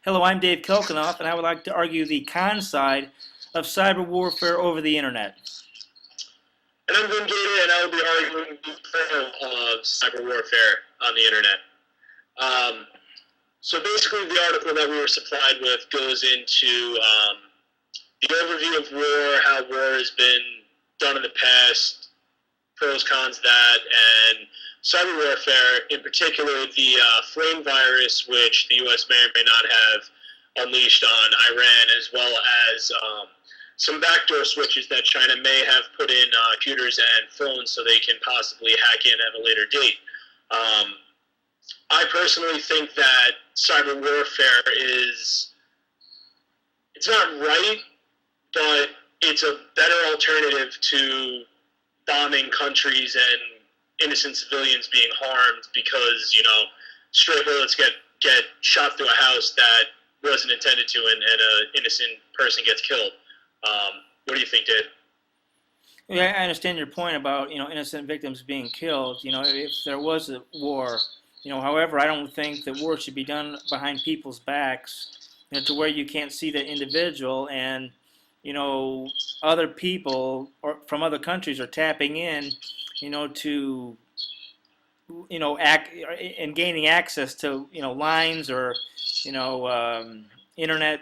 Hello, I'm Dave Kelkinoff, and I would like to argue the con side of cyber warfare over the internet. And I'm Vin Gator, and I will be arguing the pro of cyber warfare on the internet. Um, so basically, the article that we were supplied with goes into the overview of war, how war has been done in the past, pros, cons, that, and cyber warfare, in particular the flame virus, which the U.S. may or may not have unleashed on Iran, as well as some backdoor switches that China may have put in computers and phones so they can possibly hack in at a later date. I personally think that cyber warfare it's not right, but it's a better alternative to bombing countries and innocent civilians being harmed because, stray bullets get shot through a house that wasn't intended to, and an innocent person gets killed. What do you think, Dave? Yeah, I understand your point about innocent victims being killed. If there was a war, however, I don't think that war should be done behind people's backs, to where you can't see the individual and other people or from other countries are tapping in, to act and gaining access to lines or internet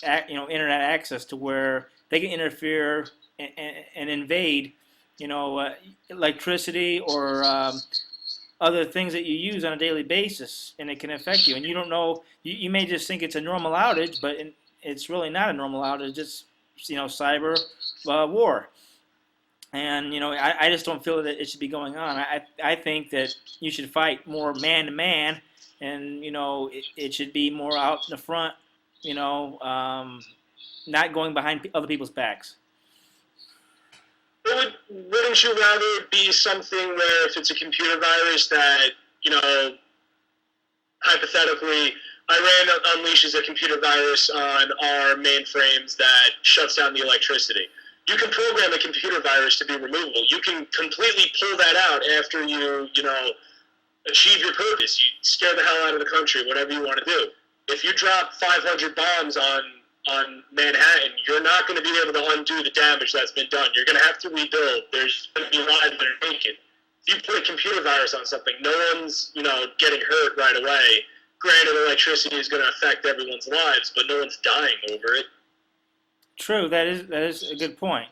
internet access to where they can interfere and invade electricity or other things that you use on a daily basis, and it can affect you. And you don't know. You may just think it's a normal outage, but it's really not a normal outage. It's cyber war. And I just don't feel that it should be going on. I think that you should fight more man to man, and it should be more out in the front. Not going behind other people's backs. Wouldn't you rather it be something where if it's a computer virus that, hypothetically, Iran unleashes a computer virus on our mainframes that shuts down the electricity? You can program a computer virus to be removable. You can completely pull that out after you achieve your purpose. You scare the hell out of the country, whatever you want to do. If you drop 500 bombs on Manhattan, you're not going to be able to undo the damage that's been done. You're going to have to rebuild. There's going to be lives that are taken. If you put a computer virus on something, no one's getting hurt right away. Granted, electricity is going to affect everyone's lives, but no one's dying over it. True, that is a good point.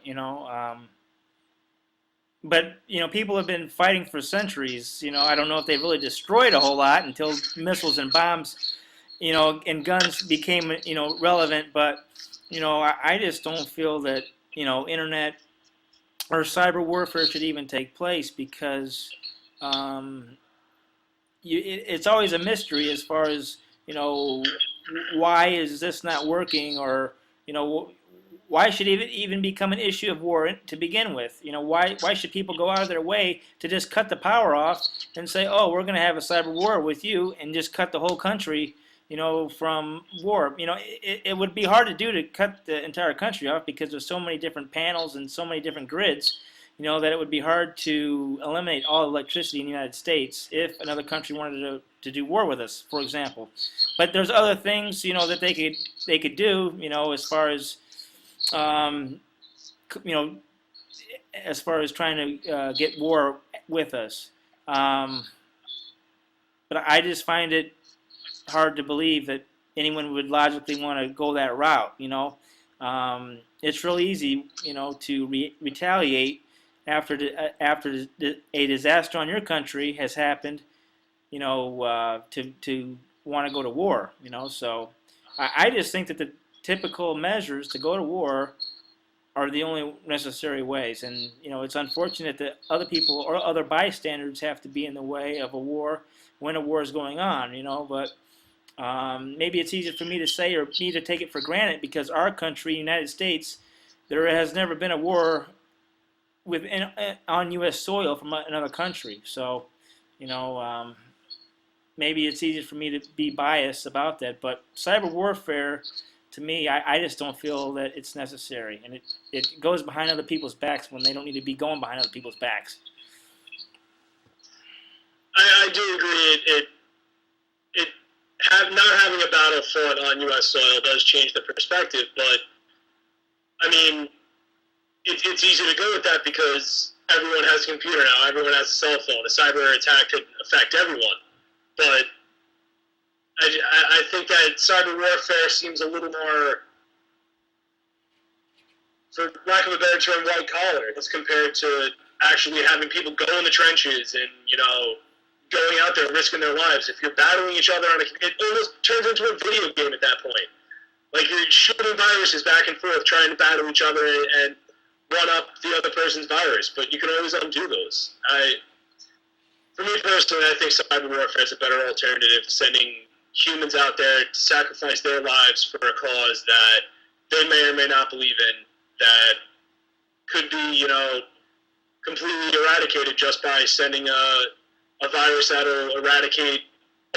But people have been fighting for centuries. I don't know if they've really destroyed a whole lot until missiles and bombs, and guns became relevant. But I just don't feel that internet or cyber warfare should even take place because it's always a mystery as far as why is this not working, or why should it even become an issue of war to begin with? Why should people go out of their way to just cut the power off and say, oh, we're going to have a cyber war with you, and just cut the whole country, from war? It would be hard to do to cut the entire country off because there's so many different panels and so many different grids, that it would be hard to eliminate all electricity in the United States if another country wanted to do war with us, for example. But there's other things, that they could do, as far as as far as trying to get war with us. But I just find it hard to believe that anyone would logically want to go that route. It's really easy, to retaliate after a disaster on your country has happened, to want to go to war. So I just think that the typical measures to go to war are the only necessary ways. And, it's unfortunate that other people or other bystanders have to be in the way of a war when a war is going on, but maybe it's easier for me to say or me to take it for granted because our country, United States, there has never been a war on U.S. soil from another country. So, maybe it's easier for me to be biased about that. But cyber warfare, to me, I just don't feel that it's necessary, and it goes behind other people's backs when they don't need to be going behind other people's backs. I do agree. It not having a battle fought on U.S. soil does change the perspective, but I mean, it's easy to go with that because everyone has a computer now, everyone has a cell phone. A cyber attack could affect everyone, but I think that cyber warfare seems a little more, for lack of a better term, white collar as compared to actually having people go in the trenches and, going out there risking their lives. If you're battling each other it almost turns into a video game at that point. Like you're shooting viruses back and forth, trying to battle each other and run up the other person's virus, but you can always undo those. For me personally, I think cyber warfare is a better alternative to sending humans out there to sacrifice their lives for a cause that they may or may not believe in, that could be, completely eradicated just by sending a virus that'll eradicate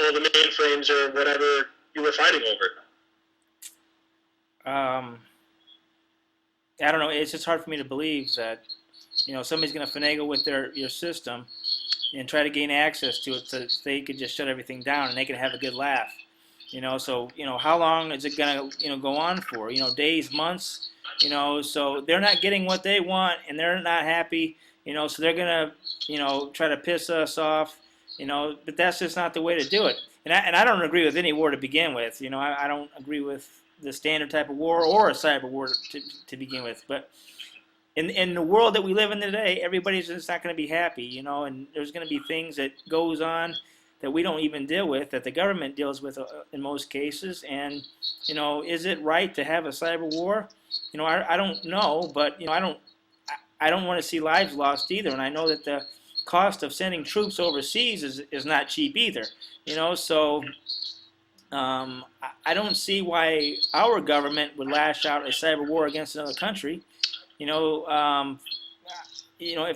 all the mainframes or whatever you were fighting over. I don't know. It's just hard for me to believe that somebody's going to finagle with your system and try to gain access to it so they could just shut everything down and they can have a good laugh. So how long is it going to go on for? Days, months. So they're not getting what they want and they're not happy. So they're going to try to piss us off. But that's just not the way to do it. And I don't agree with any war to begin with. I don't agree with the standard type of war or a cyber war to begin with. But in the world that we live in today, everybody's just not going to be happy, and there's going to be things that goes on that we don't even deal with, that the government deals with in most cases. And, is it right to have a cyber war? I don't know, but, I don't want to see lives lost either. And I know that the cost of sending troops overseas is not cheap either, so I don't see why our government would lash out a cyber war against another country. If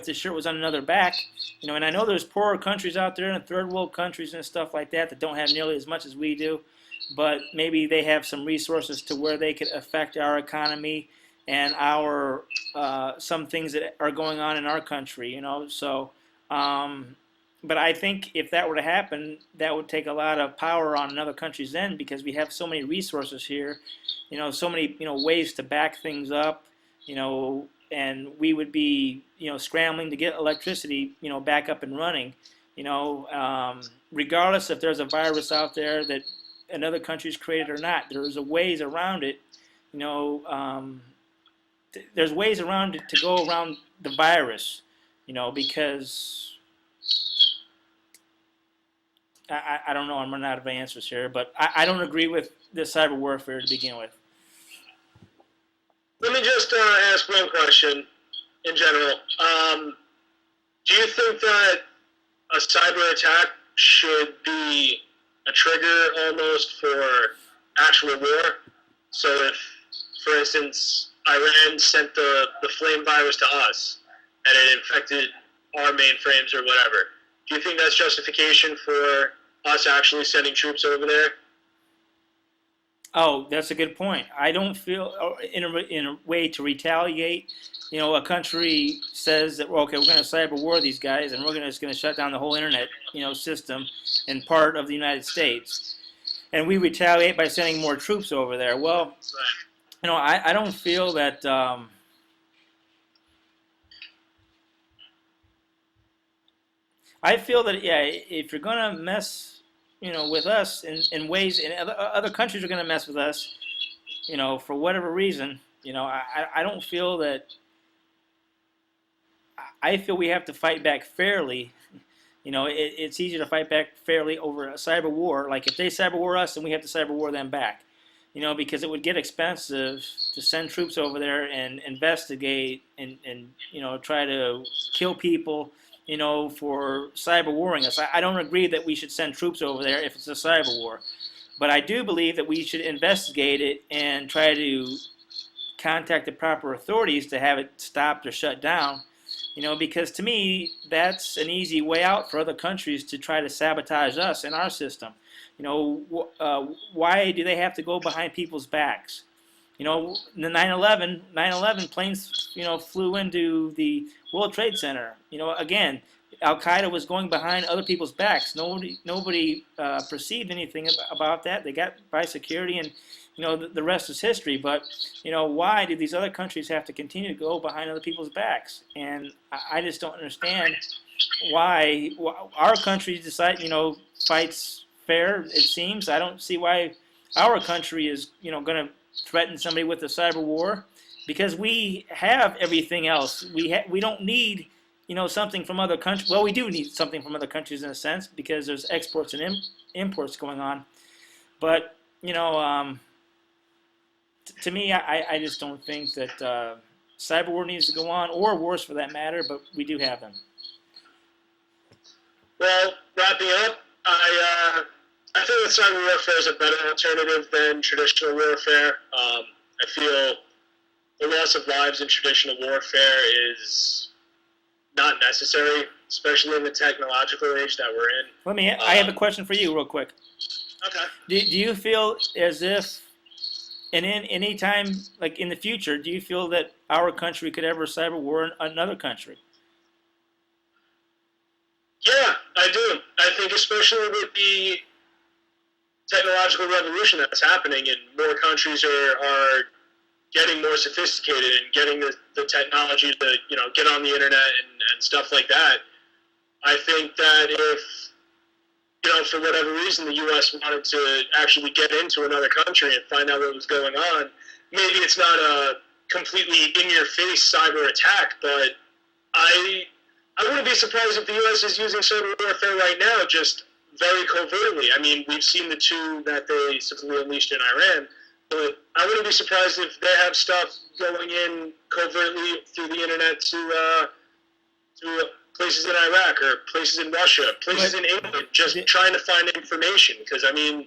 the shirt was on another back, and I know there's poorer countries out there and third world countries and stuff like that don't have nearly as much as we do, but maybe they have some resources to where they could affect our economy and our some things that are going on in our country, so. But I think if that were to happen, that would take a lot of power on another country's end because we have so many resources here, so many ways to back things up, and we would be scrambling to get electricity back up and running, regardless if there's a virus out there that another country's created or not. There's ways around it, there's ways around it to go around the virus, because. I don't know. I'm running out of answers here, but I don't agree with this cyber warfare to begin with. Let me just ask one question in general. Do you think that a cyber attack should be a trigger almost for actual war? So if, for instance, Iran sent the flame virus to us and it infected our mainframes or whatever, do you think that's justification for us actually sending troops over there? Oh, that's a good point. I don't feel, in a way to retaliate, a country says that, well, okay, we're going to cyber war these guys and we're just going to shut down the whole internet, system in part of the United States. And we retaliate by sending more troops over there. Well, I don't feel that... I feel that, yeah, if you're going to mess, with us in ways, and other countries are going to mess with us, for whatever reason, I don't feel that, I feel we have to fight back fairly. It's easier to fight back fairly over a cyber war. Like if they cyber war us, then we have to cyber war them back. Because it would get expensive to send troops over there and investigate and try to kill people, for cyber warring us. I don't agree that we should send troops over there if it's a cyber war. But I do believe that we should investigate it and try to contact the proper authorities to have it stopped or shut down. Because to me, that's an easy way out for other countries to try to sabotage us and our system. Why do they have to go behind people's backs? The 9/11 planes, flew into the World Trade Center. Again, Al Qaeda was going behind other people's backs. Nobody perceived anything about that. They got by security, and the rest is history. But why did these other countries have to continue to go behind other people's backs? And I just don't understand why our country decide fights fair. It seems I don't see why our country is going to threaten somebody with a cyber war, because we have everything else. We don't need something from other countries. Well, we do need something from other countries in a sense, because there's exports and imports going on. But to me, I just don't think that cyber war needs to go on, or wars for that matter. But we do have them. Well, wrapping up, I feel that cyber warfare is a better alternative than traditional warfare. I feel the loss of lives in traditional warfare is not necessary, especially in the technological age that we're in. I have a question for you, real quick. Okay. Do you feel as if, in any time, like in the future, do you feel that our country could ever cyber war another country? Yeah, I do. I think especially with the technological revolution that's happening, and more countries are getting more sophisticated and getting the technology to get on the internet and stuff like that. I think that if for whatever reason the U.S. wanted to actually get into another country and find out what was going on, maybe it's not a completely in-your-face cyber attack, but I wouldn't be surprised if the U.S. is using cyber warfare right now, just very covertly. I mean, we've seen the two that they supposedly unleashed in Iran, but I wouldn't be surprised if they have stuff going in covertly through the internet to places in Iraq or places in Russia, places in England, just trying to find information. Because, I mean,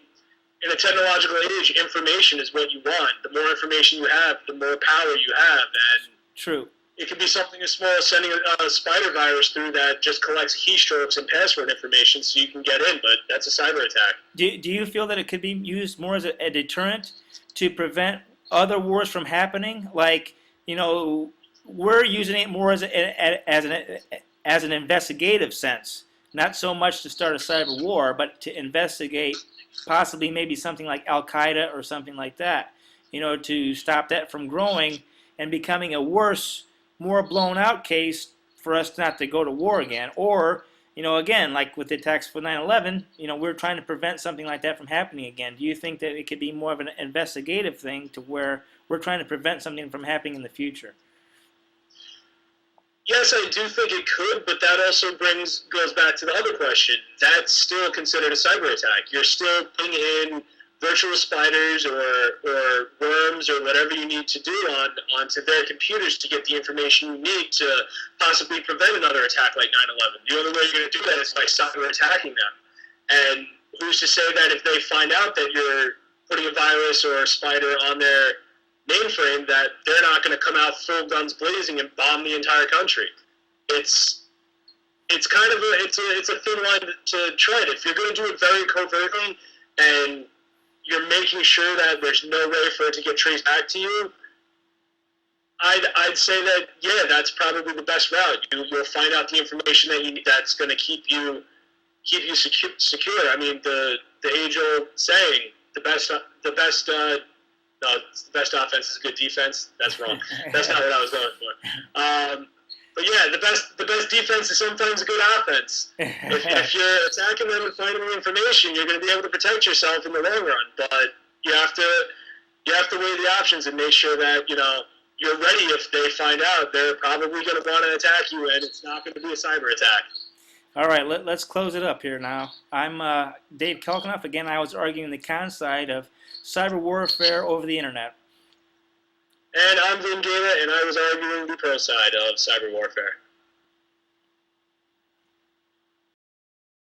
in a technological age, information is what you want. The more information you have, the more power you have. And true. It could be something as small as sending a spider virus through that just collects keystrokes and password information so you can get in, but that's a cyber attack. Do you feel that it could be used more as a deterrent to prevent other wars from happening? Like, we're using it more as an investigative sense, not so much to start a cyber war, but to investigate possibly maybe something like Al Qaeda or something like that, to stop that from growing and becoming a worse, more blown out case for us not to go to war again. Or, again, like with the attacks for 9/11, we're trying to prevent something like that from happening again. Do you think that it could be more of an investigative thing to where we're trying to prevent something from happening in the future? Yes, I do think it could, but that also goes back to the other question. That's still considered a cyber attack. You're still putting in virtual spiders or worms or whatever you need to do onto their computers to get the information you need to possibly prevent another attack like 9/11. The only way you're going to do that is by cyber attacking them. And who's to say that if they find out that you're putting a virus or a spider on their mainframe, that they're not going to come out full guns blazing and bomb the entire country? It's kind of it's a thin line to tread. If you're going to do it very covertly and you're making sure that there's no way for it to get traced back to you, I'd say that, yeah, that's probably the best route. You'll find out the information that you need that's going to keep you secure. I mean, the age-old saying, the best offense is a good defense. That's wrong. That's not what I was going for. But yeah, the best defense is sometimes a good offense. If you're attacking them and finding the information, you're going to be able to protect yourself in the long run. But you have to weigh the options and make sure that you're ready. If they find out, they're probably going to want to attack you, and it's not going to be a cyber attack. All right, let's close it up here now. I'm Dave Kalkinoff. Again, I was arguing the con side of cyber warfare over the internet. And I'm Vin Gala, and I was arguing the pro side of cyber warfare.